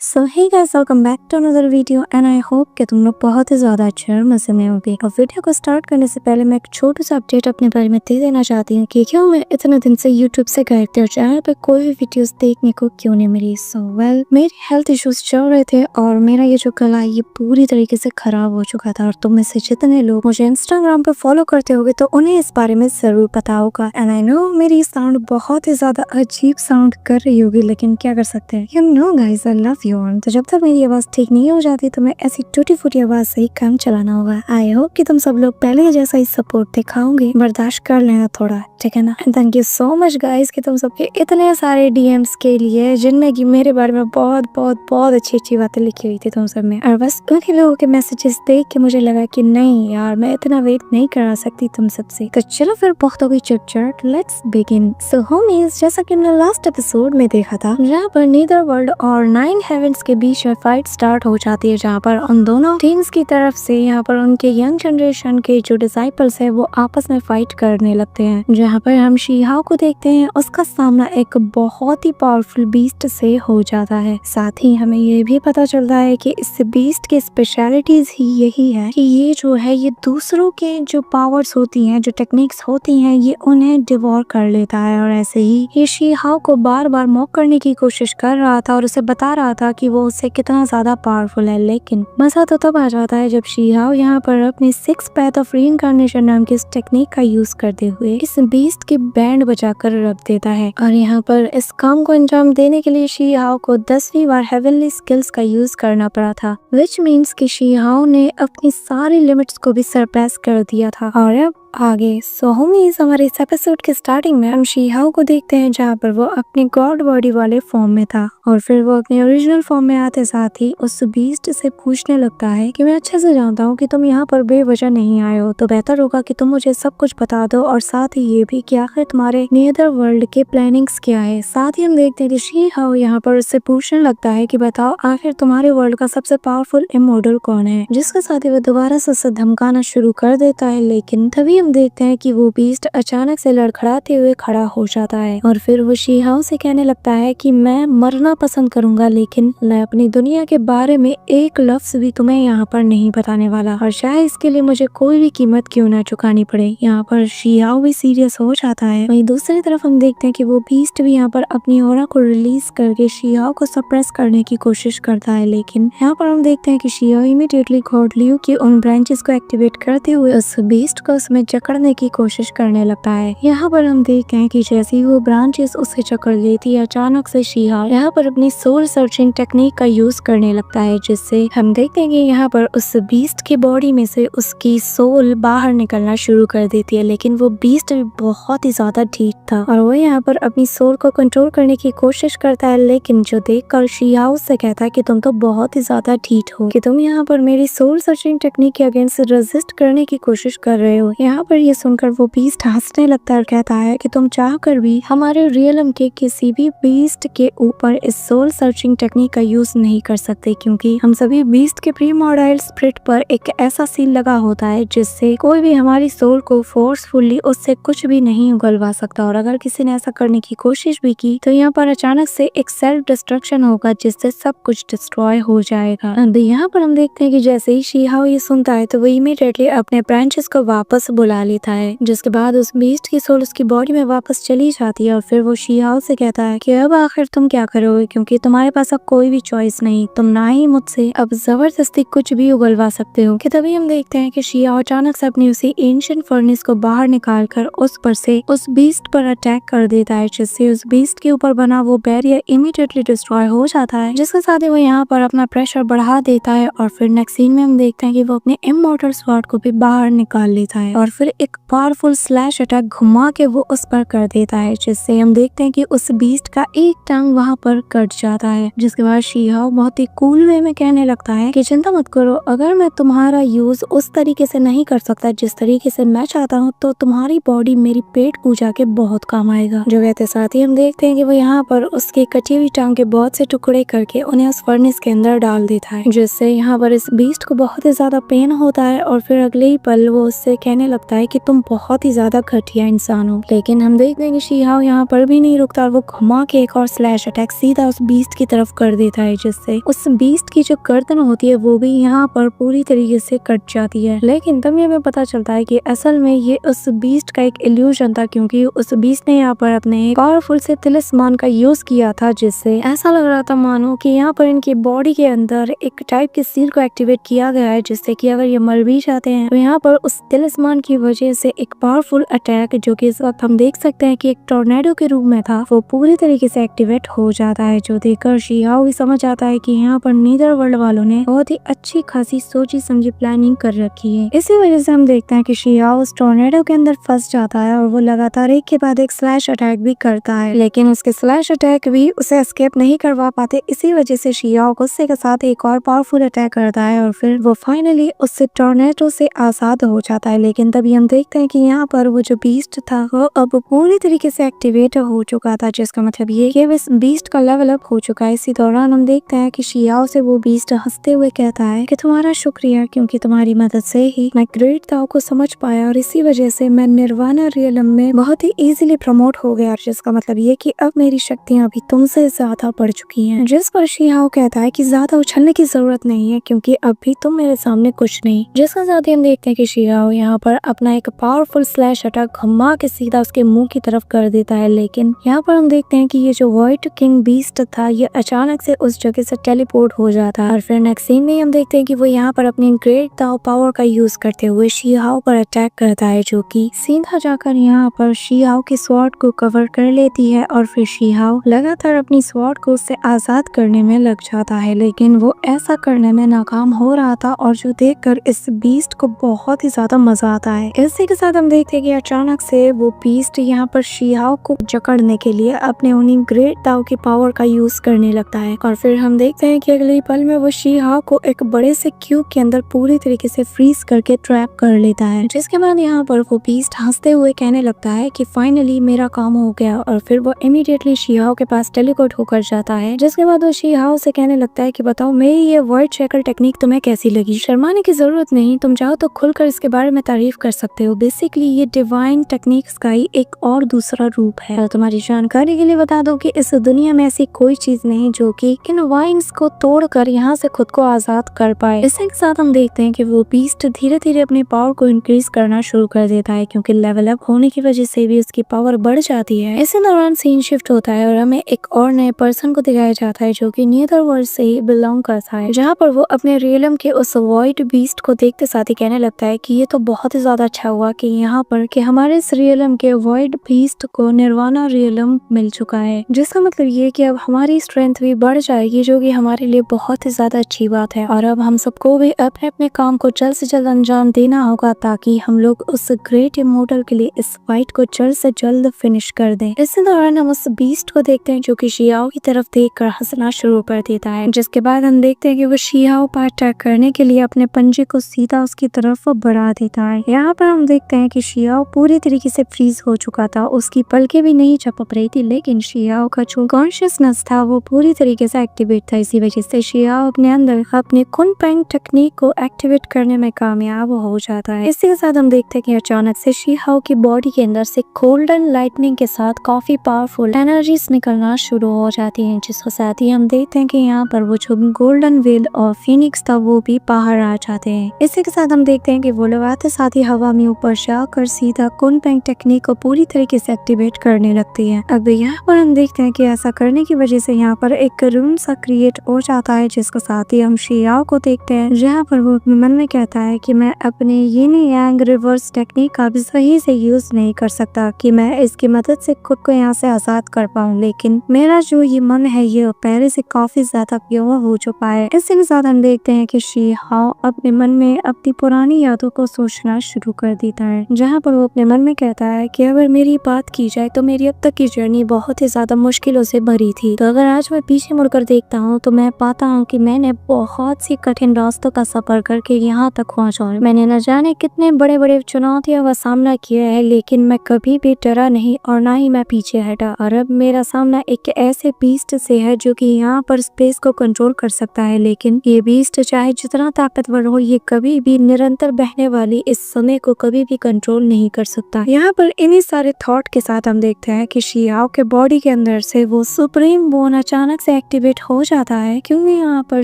So hey guys, welcome back to another video and I hope कि तुम लोग बहुत ही ज़्यादा अच्छे और मज़े में होगे। और वीडियो को स्टार्ट करने से पहले मैं एक छोटा सा अपडेट अपने बारे में दे देना चाहती हूँ कि क्यों मैं इतने दिन से यूट्यूब से गायब थी और चैनल पे कोई भी वीडियोस देखने को क्यों नहीं मिली। सो वेल, मेरे हेल्थ इश्यूज चल रहे थे और मेरा ये जो गला है ये पूरी तरीके से खराब हो चुका था। और तुम में से जितने लोग मुझे इंस्टाग्राम पे फॉलो करते होगे तो उन्हें इस बारे में जरूर पता होगा। एंड आई नो मेरी साउंड बहुत ही ज्यादा अजीब साउंड कर रही होगी, लेकिन क्या कर सकते हैं। You know guys, I love you all. तो जब तक मेरी आवाज ठीक नहीं हो जाती तो मैं ऐसी टूटी फूटी आवाज से ही काम चलाना होगा। आई होप कि तुम सब लोग पहले जैसा ही सपोर्ट दिखाओगे, बर्दाश्त कर लेना थोड़ा, ठीक है ना। Thank you so much guys कि तुम सबके इतने सारे डीएम्स के लिए जिनमें कि मेरे बारे में बहुत बहुत बहुत अच्छी अच्छी बातें लिखी हुई थी तुम सब में। और बस उन्हीं लोगों के मैसेजेस देख के मुझे लगा कि नहीं यार, मैं इतना वेट नहीं करा सकती तुम सबसे। तो चलो फिर बहुत हो गई chit chat, let's begin. So homies, जैसा कि हमने लास्ट एपिसोड में देखा था, जहाँ पर नीदर वर्ल्ड और 9 हेवेंस के बीच में फाइट स्टार्ट हो जाती है, जहाँ पर उन दोनों टीम्स की तरफ से यहाँ पर उनके यंग जनरेशन के जो डिसाइपल्स है वो आपस में फाइट करने लगते हैं। जहाँ पर हम शीहाओ को देखते हैं, उसका सामना एक बहुत ही पावरफुल बीस्ट से हो जाता है। साथ ही हमें ये भी पता चलता है कि इस बीस्ट की स्पेशलिटीज ही यही है कि ये जो है ये दूसरों के जो पावर्स होती हैं, जो टेक्निक्स होती हैं, ये उन्हें डिवोर कर लेता है। और ऐसे ही ये शीहाओ को बार बार मॉक करने की कोशिश कर रहा था और उसे बता रहा था कि वो उससे कितना ज्यादा पावरफुल है। लेकिन मजा तो तब आ जाता है जब शीहाओ यहाँ पर अपनी 6 पैथ ऑफ रीइंकार्नेशन नाम की इस टेक्निक का यूज करते हुए इस बीस्ट की बैंड बजाकर रख देता है। और यहाँ पर इस काम को अंजाम देने के लिए शीहाओ को 10वीं बार हेवनली स्किल्स का यूज करना पड़ा था, विच मीन्स कि शीहाओ ने अपनी सारी लिमिट्स को भी सरपास कर दिया था। और अब आगे होमीज, हमारे इस एपिसोड के स्टार्टिंग में हम शीहाओ को देखते हैं जहाँ पर वो अपने गॉड बॉडी वाले फॉर्म में था और फिर वो अपने ओरिजिनल फॉर्म में आते साथ ही उस बीस्ट से पूछने लगता है कि मैं अच्छे से जानता हूँ कि तुम यहाँ पर बेवजह नहीं आए हो, तो बेहतर होगा कि तुम मुझे सब कुछ बता दो और साथ ही ये भी कि आखिर तुम्हारे नीदर वर्ल्ड के प्लानिंग्स क्या है। साथ ही हम देखते हैं कि शीहाओ यहाँ पर उससे पूछने लगता है कि बताओ आखिर तुम्हारे वर्ल्ड का सबसे पावरफुल इमॉर्टल कौन है, जिसके साथ ही वो दोबारा से उसे धमकाना शुरू कर देता है। लेकिन तभी हम देखते हैं कि वो बीस्ट अचानक से लड़खड़ाते हुए खड़ा हो जाता है और फिर वो शीहाओ से कहने लगता है कि मैं मरना पसंद करूंगा, लेकिन मैं अपनी दुनिया के बारे में एक लफ्ज भी तुम्हें यहाँ पर नहीं बताने वाला, और शायद इसके लिए मुझे कोई भी कीमत क्यों ना चुकानी पड़े। यहाँ पर शीहाओ भी सीरियस हो जाता है। वहीं दूसरी तरफ हम देखते हैं कि वो बीस्ट भी यहाँ पर अपनी ऑरा को रिलीज करके शीहाओ को सप्रेस करने की कोशिश करता है। लेकिन यहाँ पर हम देखते हैं कि शीहाओ इमीडिएटली गॉड लियू की उन ब्रांचेस को एक्टिवेट करते हुए उस बीस्ट को उसमें जकड़ने की कोशिश करने लगता है। यहाँ पर हम देखते हैं कि जैसे ही वो ब्रांचेस उसे जकड़ लेती है, अचानक से शीहाओ यहाँ पर अपनी सोल सर्चिंग टेक्निक का यूज करने लगता है, जिससे हम देखते हैं कि यहाँ पर उस बीस्ट की बॉडी में से उसकी सोल बाहर निकलना शुरू कर देती है। लेकिन वो बीस्ट बहुत ही ज्यादा ढीठ था और वो यहाँ पर अपनी सोल को कंट्रोल करने की कोशिश करता है, लेकिन जो देखकर शीहाओ से कहता है कि तुम तो बहुत ही ज्यादा ढीठ हो, कि तुम यहाँ पर मेरी सोल सर्चिंग टेक्निक के अगेंस्ट रेजिस्ट करने की कोशिश कर रहे हो। यहाँ पर ये सुनकर वो बीस्ट हंसने लगता है और कहता है कि तुम चाहकर भी हमारे रियलम के किसी भी बीस्ट के ऊपर इस सोल सर्चिंग टेक्निक का यूज नहीं कर सकते, क्योंकि हम सभी बीस्ट के प्रीमोर्टाइल स्पिरिट पर एक ऐसा सील लगा होता है जिससे कोई भी हमारी सोल को फोर्सफुली उससे कुछ भी नहीं उगलवा सकता। और अगर किसी ने ऐसा करने की कोशिश भी की तो यहाँ पर अचानक से एक सेल्फ डिस्ट्रक्शन होगा जिससे सब कुछ डिस्ट्रॉय हो जाएगा। यहाँ पर हम देखते हैं कि जैसे ही शीहाओ ये सुनता है तो वो इमीडिएटली अपने ब्रांचेस को वापस बुला लेता है, जिसके बाद उस बीस्ट की सोल उसकी बॉडी में वापस चली जाती है। और फिर वो शीहाओ से कहता है कि अब आखिर तुम क्या करोगे, क्योंकि तुम्हारे पास अब कोई भी चॉइस नहीं, तुम ना ही मुझसे अब जबरदस्ती कुछ भी उगलवा सकते हो। कि तभी हम देखते हैं कि शीहाओ अचानक से अपनी उसी एंशिएंट फर्नेस को बाहर निकाल कर उस पर से उस बीस्ट पर अटैक कर देता है, जिससे उस बीस्ट के ऊपर बना वो बैरियर इमीडिएटली डिस्ट्रॉय हो जाता है, जिसके साथ ही वो यहाँ पर अपना प्रेशर बढ़ा देता है। और फिर नेक्स्ट सीन में हम देखते हैं कि वो अपने इमॉर्टल स्वॉर्ड को भी बाहर निकाल लेता है और फिर एक पावरफुल स्लैश अटैक घुमा के वो उस पर कर देता है, जिससे हम देखते हैं कि उस बीस्ट का एक टांग वहां पर कट जाता है। जिसके बाद शीहाओ बहुत ही कूल वे में कहने लगता है कि चिंता मत करो, अगर मैं तुम्हारा यूज उस तरीके से नहीं कर सकता जिस तरीके से मैं चाहता हूँ, तो तुम्हारी बॉडी मेरी पेट पूजा के बहुत काम आएगा। जो कहते साथ ही हम देखते हैं कि वो यहाँ पर उसकी कटी हुई टांग के बहुत से टुकड़े करके उन्हें उस फर्नेस के अंदर डाल देता है, जिससे यहाँ पर इस बीस्ट को बहुत ही ज्यादा पेन होता है। और फिर अगले ही पल वो उससे कहने लगता लगता है कि तुम बहुत ही ज्यादा घटिया इंसान हो। लेकिन हम देखते हैं कि शी-हाओ यहाँ पर भी नहीं रुकता और वो घुमा के एक और स्लैश अटैक सीधा उस बीस्ट की तरफ कर देता है, जिससे उस बीस्ट की जो गर्दन होती है वो भी यहाँ पर पूरी तरीके से कट जाती है। लेकिन तब हमें पता चलता है कि असल में ये उस बीस्ट का एक इल्यूजन था, क्योंकि उस बीस्ट ने यहाँ पर अपने पावरफुल से तिलिस्मान का यूज किया था, जिससे ऐसा लग रहा था मानो कि यहाँ पर इनकी बॉडी के अंदर एक टाइप के सील को एक्टिवेट किया गया है, जिससे कि अगर ये मर भी जाते हैं तो यहाँ पर उस तिलिस्मान की वजह से एक पावरफुल अटैक, जो कि इस वक्त हम देख सकते हैं कि एक टोर्नेडो के रूप में था, वो पूरी तरीके से एक्टिवेट हो जाता है। जो देखकर शी-हाओ भी समझ आता है कि यहाँ पर नीदर वर्ल्ड वालों ने बहुत ही अच्छी खासी सोची समझी प्लानिंग कर रखी है। इसी वजह से हम देखते हैं कि शी-हाओ उस टोर्नेडो के अंदर फंस जाता है और वो लगातार एक के बाद एक स्लैश अटैक भी करता है, लेकिन उसके स्लैश अटैक भी उसे एस्केप नहीं करवा पाते। इसी वजह से शी-हाओ गुस्से के साथ एक और पावरफुल अटैक करता है और फिर वो फाइनली उस टोर्नेडो से आजाद हो जाता है। लेकिन तभी हम देखते हैं कि यहाँ पर वो जो बीस्ट था वो अब पूरी तरीके से एक्टिवेट हो चुका था, जिसका मतलब ये कि इस बीस्ट का लेवल अप हो चुका है। इसी दौरान हम देखते हैं कि शी-हाओ से वो बीस्ट हंसते हुए कहता है कि तुम्हारा शुक्रिया, क्योंकि तुम्हारी मदद से ही मैं ग्रेट ताओ को समझ पाया और इसी वजह से मैं निर्वाणा रियलम में बहुत ही इजीली प्रमोट हो गया, जिसका मतलब ये कि अब मेरी शक्तियां भी तुमसे ज्यादा बढ़ चुकी हैं। जिस पर शी-हाओ कहता है कि ज्यादा उछलने की जरूरत नहीं है, क्योंकि अब भी तुम मेरे सामने कुछ नहीं। जिसके साथ ही हम देखते हैं कि शी-हाओ यहाँ पर अपना एक पावरफुल स्लैश अटैक घुमा के सीधा उसके मुंह की तरफ कर देता है। लेकिन यहाँ पर हम देखते हैं कि ये जो व्हाइट किंग बीस्ट था ये अचानक से उस जगह से टेलीपोर्ट हो जाता है और फिर नेक्स्ट सीन में हम देखते हैं कि वो यहाँ पर अपनी ग्रेट ताओ पावर का यूज करते हुए शी-हाओ पर अटैक करता है, जो कि सीधा जाकर यहाँ पर शी-हाओ के स्वॉर्ड को कवर कर लेती है और फिर शी-हाओ लगातार अपनी स्वॉर्ड को उससे आजाद करने में लग जाता है। लेकिन वो ऐसा करने में नाकाम हो रहा था और जो देखकर इस बीस्ट को बहुत ही ज्यादा मजा आता है। इसी के साथ हम देखते हैं कि अचानक से वो बीस्ट यहाँ पर शी-हाओ को जकड़ने के लिए अपने उन्हीं ग्रेट ताओ की पावर का यूज करने लगता है और फिर हम देखते हैं कि अगले पल में वो शी-हाओ को एक बड़े से क्यूब के अंदर पूरी तरीके से फ्रीज करके ट्रैप कर लेता है। जिसके बाद यहाँ पर वो बीस्ट हंसते हुए कहने लगता है कि फाइनली मेरा काम हो गया और फिर वो इमीडिएटली शी-हाओ के पास टेलीपोर्ट होकर जाता है। जिसके बाद वो शी-हाओ से कहने लगता है कि बताओ मेरी ये वर्ड चेकर टेक्निक तुम्हें कैसी लगी। शर्माने की जरूरत नहीं, तुम चाहो तो खुलकर इसके बारे में तारीफ कर सकते हो। बेसिकली ये डिवाइन टेक्निक्स का ही एक और दूसरा रूप है। और तुम्हारी जानकारी के लिए बता दो कि इस दुनिया में ऐसी कोई चीज नहीं जो कि इन वाइन्स को तोड़कर यहाँ से खुद को आजाद कर पाए। इसी के साथ हम देखते हैं कि वो बीस्ट धीरे धीरे अपनी पावर को इंक्रीज करना शुरू कर देता है, क्योंकि लेवल अप होने की वजह से भी उसकी पावर बढ़ जाती है। इसी दौरान सीन शिफ्ट होता है और हमें एक और नए पर्सन को दिखाया जाता है जो कि नीदर वर्ल्ड से ही बिलोंग करता है, जहाँ पर वो अपने रियलम के उस व्हाइट बीस्ट को देखते साथ ही कहने लगता है कि ये तो बहुत ही ज्यादा अच्छा हुआ कि यहाँ पर कि हमारे इस रियलम के व्हाइट बीस्ट को निर्वाणा रियलम मिल चुका है, जिसका मतलब ये कि अब हमारी स्ट्रेंथ भी बढ़ जाएगी, जो कि हमारे लिए बहुत ही ज्यादा अच्छी बात है। और अब हम सबको भी अपने अपने काम को जल्द से जल्द अंजाम देना होगा ताकि हम लोग उस ग्रेट इमोर्टल के लिए इस फाइट को जल्द से जल्द फिनिश कर दें। इसी दौरान हम उस बीस्ट को देखते हैं जो कि शी-हाओ की तरफ देखकर हंसना शुरू कर देता है, जिसके बाद हम देखते हैं कि वो शी-हाओ पर अटैक करने के लिए अपने पंजे को सीधा उसकी तरफ बढ़ा देता है। यहाँ पर हम देखते हैं कि शी-हाओ पूरी तरीके से फ्रीज हो चुका था, उसकी पलकें भी नहीं झपक रही थी, लेकिन शी-हाओ का जो कॉन्शियसनेस था वो पूरी तरीके से एक्टिवेट था। इसी वजह से शी-हाओ अपने अंदर अपने कुन-पेंग टेक्निक को एक्टिवेट करने में कामयाब हो जाता है। इसी के साथ हम देखते हैं कि अचानक से शी-हाओ की बॉडी के अंदर से गोल्डन लाइटनिंग के साथ काफी पावरफुल एनर्जीज निकलना शुरू हो जाती हैं, जिसके साथ ही हम देखते हैं कि यहाँ पर वो जो गोल्डन वेल और फिनिक्स था वो भी बाहर आ जाते हैं। इसी के साथ हम देखते हैं कि वो लोग आते साथ ही हवा में ऊपर जाकर सीधा कुन-पेंग टेक्निक को पूरी तरीके से एक्टिवेट करने लगती है। अब यहाँ पर हम देखते हैं कि ऐसा करने की वजह से यहाँ पर एक रूम सा क्रिएट हो जाता है, जिसके साथ ही हम शी-हाओ को देखते हैं जहाँ पर वो अपने मन में कहता है कि मैं अपने यिन यांग रिवर्स टेक्निक का भी सही से यूज नहीं कर सकता कि मैं इसकी मदद से खुद को यहाँ से आजाद कर पाऊँ, लेकिन मेरा जो ये मन है ये पहले से काफी ज्यादा प्योर हो चुका है। इसी के साथ हम देखते हैं कि शी-हाओ अपने मन में अपनी पुरानी यादों को सोचना शुरू कर देता है, जहाँ पर वो अपने मन में कहता है कि अगर मेरी बात की जाए तो मेरी अब तक की जर्नी बहुत ही ज्यादा मुश्किलों से भरी थी। तो अगर आज मैं पीछे मुड़कर देखता हूँ तो मैं पाता हूँ कि मैंने बहुत सी कठिन रास्तों का सफर करके यहाँ तक पहुँचा। मैंने न जाने कितने बड़े बड़े चुनौतियों का सामना किया है, लेकिन मैं कभी भी डरा नहीं और ना ही मैं पीछे हटा। और अब मेरा सामना एक ऐसे बीस्ट से है जो कि यहाँ पर स्पेस को कंट्रोल कर सकता है, लेकिन ये बीस्ट चाहे जितना ताकतवर हो ये कभी भी निरंतर बहने वाली इस समय अपने को कभी भी कंट्रोल नहीं कर सकता। यहाँ पर इन्हीं सारे थॉट के साथ हम देखते हैं कि शियाओ के बॉडी के अंदर से वो सुप्रीम बोन अचानक से एक्टिवेट हो जाता है, क्योंकि यहाँ पर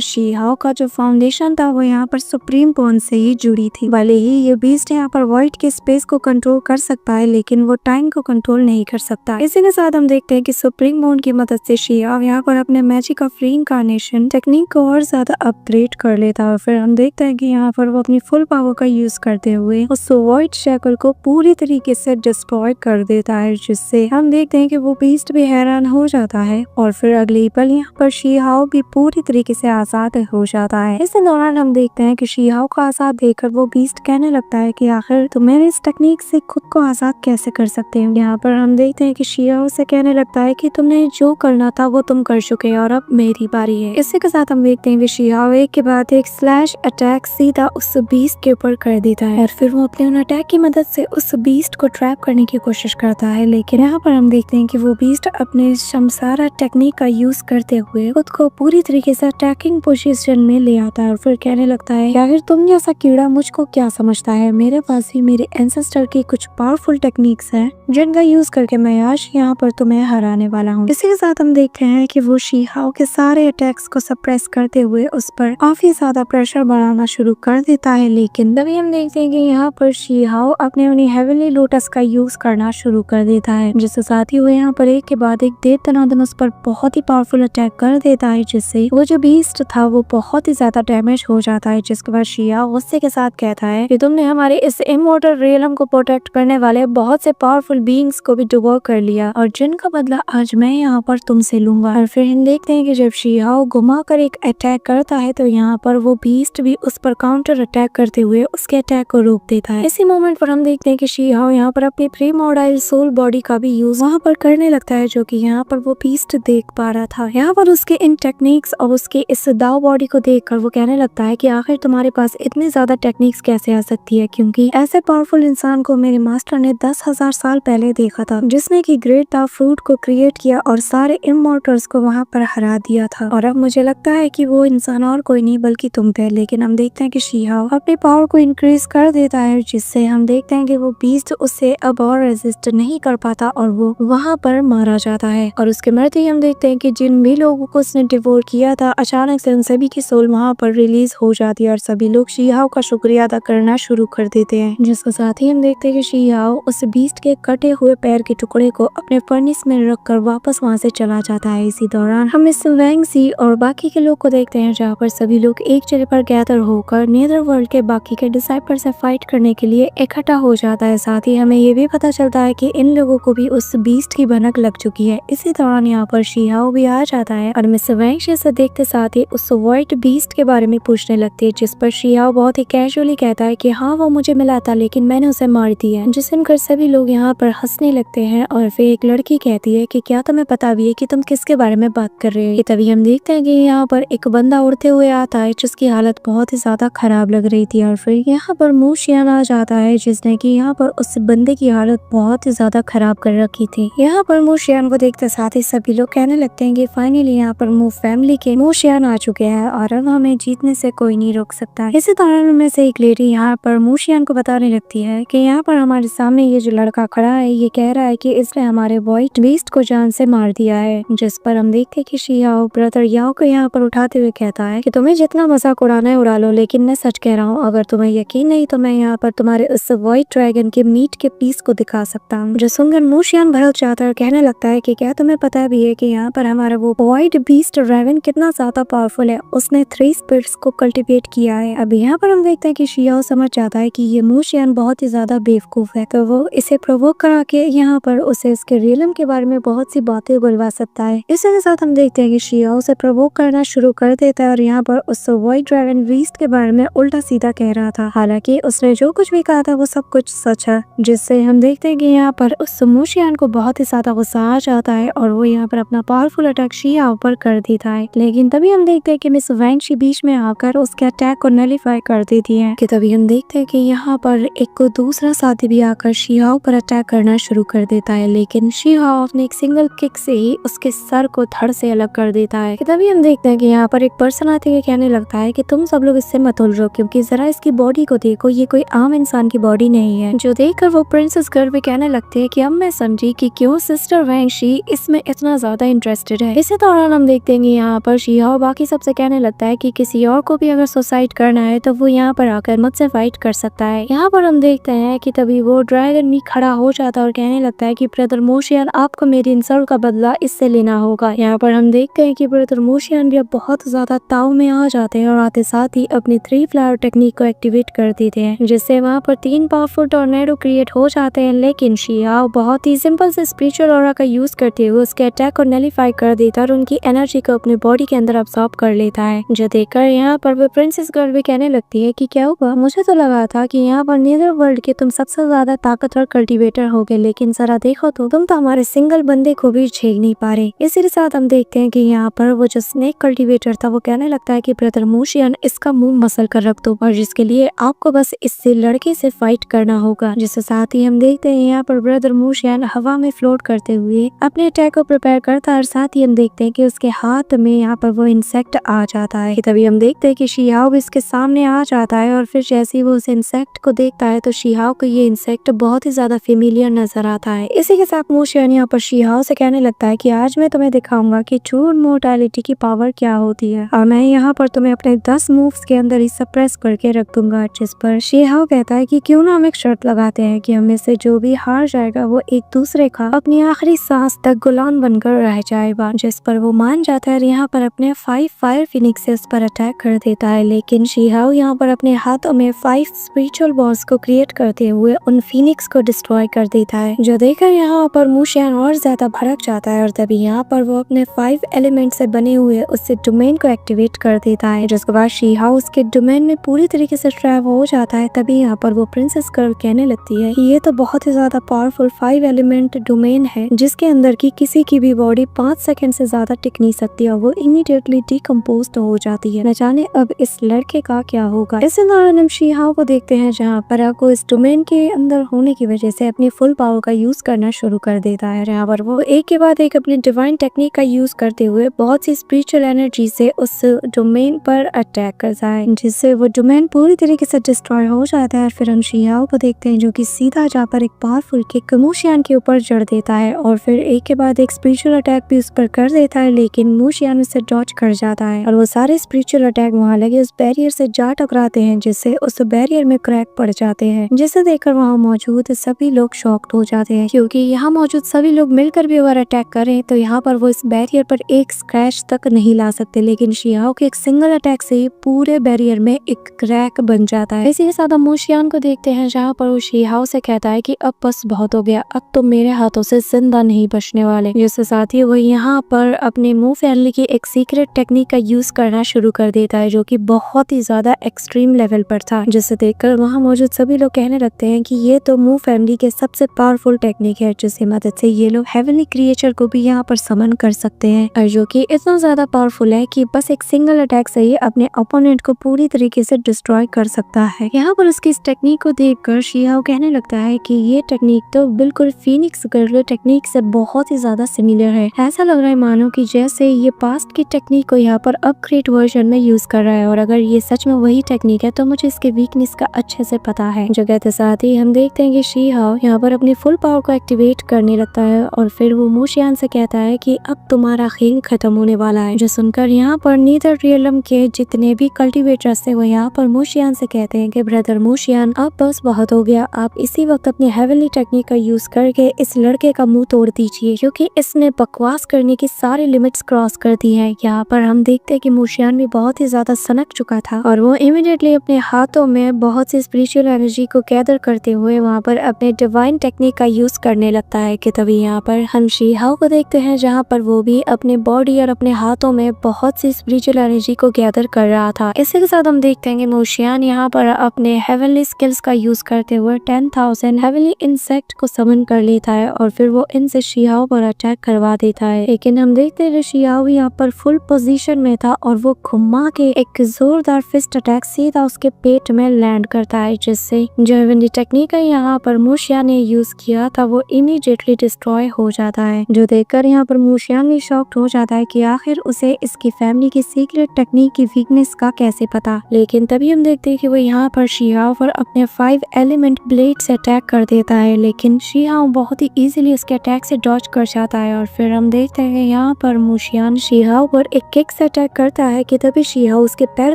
शियाओ का जो फाउंडेशन था वो यहाँ पर सुप्रीम बोन से ही जुड़ी थी। भले ही ये बीस्ट यहाँ पर वॉइड के स्पेस को कंट्रोल कर सकता है, लेकिन वो टाइम को कंट्रोल नहीं कर सकता। इसी के साथ हम देखते हैं कि सुप्रीम बोन की मदद से शियाओ यहाँ पर अपने मैजिक ऑफ रीइंकार्नेशन टेक्निक को और ज्यादा अपग्रेड कर लेता है। फिर हम देखते हैं कि यहाँ पर वो अपनी फुल पावर का यूज करते हुए उस वॉइड शैकल को पूरी तरीके से डिस्ट्रॉय कर देता है, जिससे हम देखते हैं कि वो बीस्ट भी हैरान हो जाता है। और फिर अगली पल यहाँ पर शिहाओ भी पूरी तरीके से आजाद हो जाता है। इस दौरान हम देखते हैं कि शिहाओ को आजाद देखकर वो बीस्ट कहने लगता है कि आखिर तुम मेरे इस टेक्निक से खुद को आजाद कैसे कर सकते हो। यहाँ पर हम देखते हैं कि शिहाओ से कहने लगता है कि तुमने जो करना था वो तुम कर चुके और अब मेरी बारी है। इसी के साथ हम देखते हैं कि शिहाओ एक के बाद एक स्लैश अटैक सीधा उस बीस्ट के ऊपर कर देता है और फिर वो अपने उन अटैक की मदद से उस बीस्ट को ट्रैप करने की कोशिश करता है। लेकिन यहाँ पर हम देखते हैं कि वो बीस्ट अपने शमसारा टेक्निक का यूज करते हुए खुद को पूरी तरीके से अटैकिंग पोजीशन में ले आता है और फिर कहने लगता है कि अगर तुम जैसा कीड़ा मुझको क्या समझता है, मेरे पास भी मेरे एंसेस्टर की कुछ पावरफुल टेक्निक्स हैं जिनका यूज करके मैं आज यहाँ पर तुम्हें हराने वाला हूँ। इसी के साथ हम देखते हैं कि वो शिहाओ के सारे अटैक्स को सप्रेस करते हुए उस पर काफी ज्यादा प्रेशर बनाना शुरू कर देता है। लेकिन तभी हम देखते हैं कि यहाँ पर शिहाओ अपने हेवनली लोटस का यूज करना शुरू कर देता है, जिसके साथ ही वो यहाँ पर एक के बाद एक दे दनादन उस पर बहुत ही पावरफुल अटैक कर देता है, जिससे वो जो बीस्ट था वो बहुत ही ज्यादा डैमेज हो जाता है। जिसके बाद शिहाओ गुस्से के साथ कहता है कि तुमने हमारे इस इमॉर्टल रियलम को प्रोटेक्ट करने वाले बहुत से पावरफुल बीइंग्स को भी डिवोर कर लिया और जिनका बदला आज मैं यहाँ पर तुमसे लूंगा। और फिर हम देखते हैं कि जब शिहाओ घुमा कर एक अटैक करता है तो यहाँ पर वो बीस्ट भी उस पर काउंटर अटैक करते हुए उसके अटैक को रोक देता है। इसी मोमेंट पर हम देखते हैं कि शिहाओ यहाँ पर अपनी प्रीमोडाइल सोल बॉडी का भी यूज वहाँ पर करने लगता है, जो कि यहाँ पर वो बीस्ट देख पा रहा था। यहाँ पर उसके इन टेक्निक्स और उसके इस दाव बॉडी को देखकर वो कहने लगता है कि आखिर तुम्हारे पास इतनी ज्यादा टेक्निक्स कैसे आ सकती है, क्योंकि ऐसे पावरफुल इंसान को मेरे मास्टर ने 10,000 साल पहले देखा था, जिसने की ग्रेट दाव फ्रूट को क्रिएट किया और सारे इमॉर्टल्स को वहाँ पर हरा दिया था। और अब मुझे लगता है कि वो इंसान और कोई नहीं बल्कि तुम थे। लेकिन हम देखते हैं कि शिहाओ अपनी पावर को इंक्रीज कर देता है, जिससे हम देखते हैं कि वो बीस्ट उससे अब और रेजिस्ट नहीं कर पाता और वो वहाँ पर मारा जाता है। और उसके मरते ही हम देखते हैं कि जिन भी लोगों को उसने डिवोर किया था अचानक से उन सभी की सोल वहाँ पर रिलीज हो जाती है और सभी लोग शिहाओ का शुक्रिया अदा करना शुरू कर देते हैं। जिसके साथ ही हम देखते हैं कि शिहाओ उस बीस्ट के कटे हुए पैर के टुकड़े को अपने फर्नेस में रखकर वापस वहाँ से चला जाता है। इसी दौरान हम इस वैंग सी और बाकी के लोग को देखते हैं, जहाँ पर सभी लोग एक जगह पर गैदर होकर नेदर वर्ल्ड के बाकी के डिसाइपल से फाइट करने के लिए इकट्ठा हो जाता है। साथ ही हमें ये भी पता चलता है कि इन लोगों को भी उस बीस्ट की भनक लग चुकी है। इसी दौरान यहाँ पर शिहाओ भी आ जाता है और मिस वैंग से देखते साथ ही उस व्हाइट बीस्ट के बारे में पूछने लगती है, जिस पर शिहाओ बहुत ही कैजुअली कहता है कि हाँ वो मुझे मिला था लेकिन मैंने उसे मार दिया, जिसे सुनकर सभी लोग यहाँ पर हंसने लगते हैं। और फिर एक लड़की कहती है कि क्या तुम्हें पता भी है कि तुम किसके बारे में बात कर रहे हो। तभी हम देखते हैं कि यहाँ पर एक बंदा उड़ते हुए आता है जिसकी हालत बहुत ही ज्यादा खराब लग रही थी और फिर यहाँ पर मूशियान आ जाता है, जिसने कि यहाँ पर उस बंदे की हालत बहुत ही ज्यादा खराब कर रखी थी। यहाँ पर मूशियान को देखते साथ ही सभी लोग कहने लगते हैं कि फाइनली यहाँ पर मूव फैमिली के मूशियान आ चुके हैं और अब हमें जीतने से कोई नहीं रोक सकता। इसी दौरान में से एक लेडी यहाँ पर मूशियान को बताने लगती है कि यहाँ पर हमारे सामने ये जो लड़का खड़ा है ये कह रहा है कि इसने हमारे व्हाइट बीस्ट को जान से मार दिया है। जिस पर हम देखते हैं कि शिहाओ ब्रदर याओ को यहाँ पर उठाते हुए कहता है कि तुम्हें जितना मजाक उड़ाना है उड़ा लो, लेकिन मैं सच कह रहा हूँ, अगर तुम्हें यकीन नहीं तो मैं यहाँ पर तुम्हारे उस व्हाइट ड्रैगन के मीट के पीस को दिखा सकता हूँ। जो सुनकर मूशियान भड़क जाता है और कहने लगता है कि क्या तुम्हें पता भी है कि यहाँ पर हमारा वो व्हाइट बीस्ट ड्रैगन कितना ज्यादा पावरफुल है, उसने 3 स्पिरिट्स को कल्टिवेट किया है। अब यहाँ पर हम देखते हैं कि शिहाओ समझ जाता है कि ये मूशियान बहुत ही ज्यादा बेवकूफ है, तो वो इसे प्रोवोक करा के यहाँ पर उसे इसके रियलम के बारे में बहुत सी बातें बुलवा सकता है। इसी के साथ हम देखते हैं कि शिहाओ से प्रोवोक करना शुरू कर देता है और यहाँ पर उस व्हाइट ड्रैगन बीस्ट के बारे में उल्टा सीधा कह रहा था। हालांकि उसने जो कुछ भी कहा था वो सब कुछ सच है, जिससे हम देखते हैं कि यहाँ पर उस मूशियान को बहुत ही ज्यादा गुस्सा आ जाता है और वो यहाँ पर अपना पावरफुल अटैक शिहाओ पर कर देता है। लेकिन तभी हम देखते हैं कि मिस वैंग बीच में आकर उसके अटैक को नलीफाई कर देती है। कि तभी हम देखते हैं कि यहाँ पर एक दूसरा साथी भी आकर शिहाओ पर अटैक करना शुरू कर देता है, लेकिन शिहाओ अपने एक सिंगल किक से ही उसके सर को धड़ से अलग कर देता है। कि तभी हम देखते हैं कि यहाँ पर एक पर्सन आते हुए कहने लगता है कि तुम सब लोग इससे मत उलझो, क्योंकि जरा इसकी बॉडी को देखो, ये कोई आम इंसान की बॉडी नहीं है, जो देखकर वो प्रिंसेस गर्ल भी कहने लगती है कि अब मैं समझी कि क्यों सिस्टर वैंग शी इसमें इतना ज्यादा इंटरेस्टेड है। इसी दौरान हम देखते हैं यहाँ पर शिहाओ बाकी सबसे कहने लगता है कि किसी और को भी अगर सुसाइड करना है तो वो यहाँ पर आकर मुझसे फाइट कर सकता है। यहाँ पर हम देखते हैं कि तभी वो ड्रैगन भी खड़ा हो जाता है और कहने लगता है कि ब्रदर मोशियन, आपको मेरी इंसल्ट का बदला इससे लेना होगा। यहाँ पर हम देखते हैं कि ब्रदर मोशियन भी अब बहुत ज्यादा ताव में आ जाते हैं और आते साथ ही अपनी 3 फ्लावर टेक्निक को एक्टिवेट कर देते हैं, जिससे वहाँ पर 3 पावरफुल टॉर्नेडो क्रिएट हो जाते हैं। लेकिन शिहाओ बहुत ही सिंपल से स्पिरिचुअल ऑरा का यूज करते हुए उसके अटैक को नलीफाई कर देता है और उनकी एनर्जी को अपने बॉडी के अंदर अब्सॉर्ब कर लेता है, जो देखकर यहाँ पर वो प्रिंसेस गर्ल भी कहने लगती है कि क्या हुआ, मुझे तो लगा था कि यहाँ पर नीदर वर्ल्ड के तुम सबसे ज्यादा ताकतवर कल्टीवेटर होगे, लेकिन जरा देखो तो तुम तो हमारे सिंगल बंदे को भी झेल नहीं पा रहे। इसी के साथ हम देखते हैं कि यहाँ पर वो जो स्नेक कल्टीवेटर था वो कहने लगता है कि ब्रदर मोशियन, इसका मुंह मसल कर रख दो और जिसके लिए आपको बस इससे लड़के से फाइट करना होगा। जिसके साथ ही हम देखते हैं यहाँ पर ब्रदर मोशियन हवा में फ्लोट करते हुए अपने अटैक को प्रिपेयर करता है और साथ ही हम देखते हैं कि उसके हाथ में यहाँ पर वो इंसेक्ट आ जाता है। तभी हम देखते हैं कि शिहाओ भी इसके सामने आ जाता है और फिर जैसे ही वो उस इंसेक्ट को देखता है तो शिहाओ को ये इंसेक्ट बहुत ही ज्यादा फेमिलियर नजर आता है। इसी के साथ मोशियन यहाँ पर शिहाओ से कहने लगता है कि आज मैं तुम्हें दिखाऊंगा कि ट्रू इमॉर्टैलिटी की पावर क्या होती है और मैं यहाँ पर तुम्हें अपने 10 मूव्स के अंदर ही सप्रेस करके रख दूंगा। जिस पर शिहाओ कहता है कि क्यों ना हम एक शर्त लगाते हैं कि हमें से जो भी हार जाएगा वो एक दूसरे का अपनी आखिरी सांस तक गुलाम बनकर रह जाएगा। जिस पर वो मान जाता है और यहाँ पर अपने 5 फायर फिनिक्सेस पर अटैक कर देता है। लेकिन शिहाओ यहाँ पर अपने हाथों में 5 स्पिरिचुअल बॉल्स को क्रिएट करते हुए उन फिनिक्स को डिस्ट्रॉय कर देता है, जो देखकर यहाँ पर मोशियन और ज्यादा भड़क जाता है और तभी यहाँ पर वो अपने 5 एलिमेंट से बने हुए उससे डोमेन को एक्टिवेट कर देता है, जिसके बाद शिहाओ उसके डोमेन में पूरी तरीके से ट्रैप हो जाता है। तभी यहाँ पर वो प्रिंसेस गर्ल कहने लगती है कि ये तो बहुत ही ज्यादा पावरफुल 5 एलिमेंट डोमेन है, जिसके अंदर की किसी की भी बॉडी 5 सेकंड से ज्यादा टिक नहीं सकती और वो इमीडिएटली डिकम्पोज हो जाती है। न जाने अब इस लड़के का क्या होगा। इस दौरान हम शिहाओ को देखते हैं जहाँ पर आपको इस डोमेन के अंदर होने की वजह से अपनी फुल पावर का यूज करना शुरू कर देता है। यहाँ पर वो एक के बाद एक अपनी डिवाइन टेक्निक का यूज करते हुए बहुत सी स्पिरिचुअल एनर्जी से उस डोमेन पर अटैक करता है, जिससे वो डोमेन पूरी तरीके से डिस्ट्रॉय हो जाता है। फिर हम शिहाओ को देखते हैं जो कि सीधा जा पर एक पावरफुल किक मोशियन के ऊपर जड़ देता है और फिर एक के बाद एक स्पिरिचुअल अटैक भी उस पर कर देता है, लेकिन मोशियन उससे डॉज कर जाता है और वो सारे स्पिरिचुअल अटैक वहाँ लगे उस बैरियर से जा टकराते हैं, जिससे उस बैरियर में क्रैक पड़ जाते हैं, जिसे देखकर वहाँ मौजूद सभी लोग शॉक्ड हो जाते हैं, क्योंकि यहाँ मौजूद सभी लोग मिलकर भी अगर अटैक करें तो यहाँ पर वो इस बैरियर पर एक स्क्रैच तक नहीं ला सकते। लेकिन शिहाओ के एक सिंगल अटैक से ही पूरे बैरियर में एक क्रैक बन जाता है। इसी के साथ हम मोशियन को देखते हैं जहाँ पर वो शिहाओ से कहता है कि अब बस बहुत हो गया, अब तो मेरे हाथों से जिंदा नहीं बचने वाले। जिसके साथ ही वो यहाँ पर अपने मुंह फैलने की एक सीक्रेट टेक्निक का यूज करना शुरू कर देता है, जो कि बहुत ही ज्यादा एक्सट्रीम लेवल पर था, जिसे देखकर वहाँ मौजूद सभी लोग कहने लगते हैं कि ये तो मुंह फैमिली के सबसे पावरफुल टेक्निक है, जिसकी मदद से ये लोग हेवनली क्रिएचर को भी यहाँ पर समन कर सकते हैं और जो कि इतना ज्यादा पावरफुल है कि बस एक सिंगल अटैक से ही अपने ओपोनेंट को पूरी तरीके से डिस्ट्रॉय कर सकता है। यहाँ पर उसकी इस टेक्निक को देखकर शिहाओ कहने लगता है कि ये टेक्निक तो बिल्कुल फीनिक्स गर्ल टेक्निक से बहुत ही ज्यादा सिमिलर है। ऐसा लग रहा है मानो कि जैसे ये पास्ट की टेक्निक को यहाँ पर अपग्रेड वर्जन में यूज कर रहा है और अगर ये सच में वही टेक्निक है तो मुझे इसके वीकनेस का अच्छे से पता है। जो कहते साथ ही हम देखते हैं कि शिहाओ यहाँ पर अपनी फुल पावर को एक्टिवेट करने लगता है और फिर वो मोशियन से कहता है कि अब तुम्हारा खेल खत्म होने वाला है। जो सुनकर यहाँ पर नीदर रियलम के जितने भी कल्टीवेटर्स थे वो यहाँ पर मोशियन से कहते हैं कि ब्रदर मोशियन, अब बस बहुत हो गया, आप इसी वक्त अपनी हेवनली टेक्निक का यूज करके इस लड़के का मुंह तोड़ दीजिए, क्योंकि इसने बकवास करने की सारी लिमिट्स क्रॉस कर दी है। यहाँ पर हम देखते हैं कि मोशियन भी बहुत ही ज्यादा सनक चुका था और वो इमीडिएटली अपने हाथों में बहुत सी स्पिरिचुअल एनर्जी को गैदर करते हुए वहाँ पर अपने डिवाइन टेक्निक का यूज करने लगता है कि तभी यहाँ पर हम शिहाओ को देखते हैं जहाँ पर वो भी अपने बॉडी और अपने हाथों में बहुत सी स्पिरिचुअल एनर्जी को गैदर कर रहा था। इसी के साथ हम देखते हैं कि मोशियन यहाँ पर अपने हेवनली स्किल्स का यूज करते हुए 10,000 हेवनली इंसेक्ट को समन कर लेता है और फिर वो इनसे शिहाओ पर अटैक करवा देता है। लेकिन हम देखते हैं शिहाओ यहाँ पर फुल पोजीशन में था और वो घुमा के एक जोरदार फिस्ट अटैक सीधा उसके पेट में लैंड करता है, जिससे जो हेवनली टेक्निक है यहाँ पर मोशियन ने यूज किया था वो इमीडिएटली डिस्ट्रॉय हो जाता है। जो देखकर यहाँ पर मोशियन भी शॉक्ड हो जाता है कि आखिर उसे इसकी फैमिली की सीक्रेट टेक्निक की वीकनेस का कैसे पता। लेकिन तभी हम देखते हैं कि वो यहाँ पर शिहाओ शिहाओ पर अपने 5 एलिमेंट ब्लेड से अटैक कर देता है, लेकिन शिहाओ बहुत ही इजीली उसके अटैक से डॉज कर जाता है। और फिर हम देखते हैं यहाँ पर मुशियान शिहाओ पर एक किक से अटैक करता है कि तभी शिहाओ उसके पैर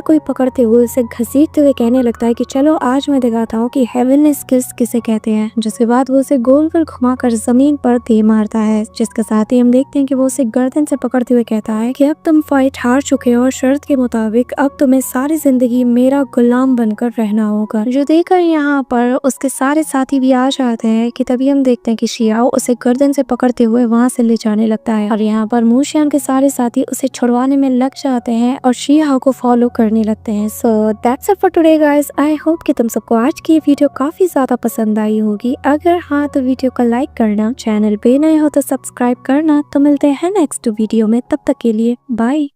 को ही पकड़ते हुए उसे घसीटते हुए कहने लगता है कि चलो आज मैं दिखाता हूँ कि हेवनली स्किल्स किसे कहते हैं। जिसके बाद वो उसे गोल गोल घुमाकर जमीन पर दे मारता है, जिसके साथ ही हम देखते हैं कि वो उसे गर्दन से पकड़ते हुए कहता है कि अब तुम फाइट हार चुके हो और शर्त के मुताबिक अब तुम्हें सारी जिंदगी मेरा गुलाम बनकर रहना होगा। जो देखकर यहाँ पर उसके सारे साथी भी आ जाते हैं कि तभी हम देखते हैं कि शिहाओ उसे गर्दन से पकड़ते हुए वहां से ले जाने लगता है और यहाँ पर मुशियान के सारे साथी उसे छुड़वाने में लग जाते हैं और शिहाओ को फॉलो करने लगते हैं। So that's it for today guys. I hope कि तुम सबको आज की वीडियो काफी ज्यादा पसंद आई होगी। अगर हाँ तो वीडियो को लाइक करना, चैनल पे नए हो तो सब्सक्राइब करना। तो मिलते हैं नेक्स्ट वीडियो में, तब तक के लिए बाय।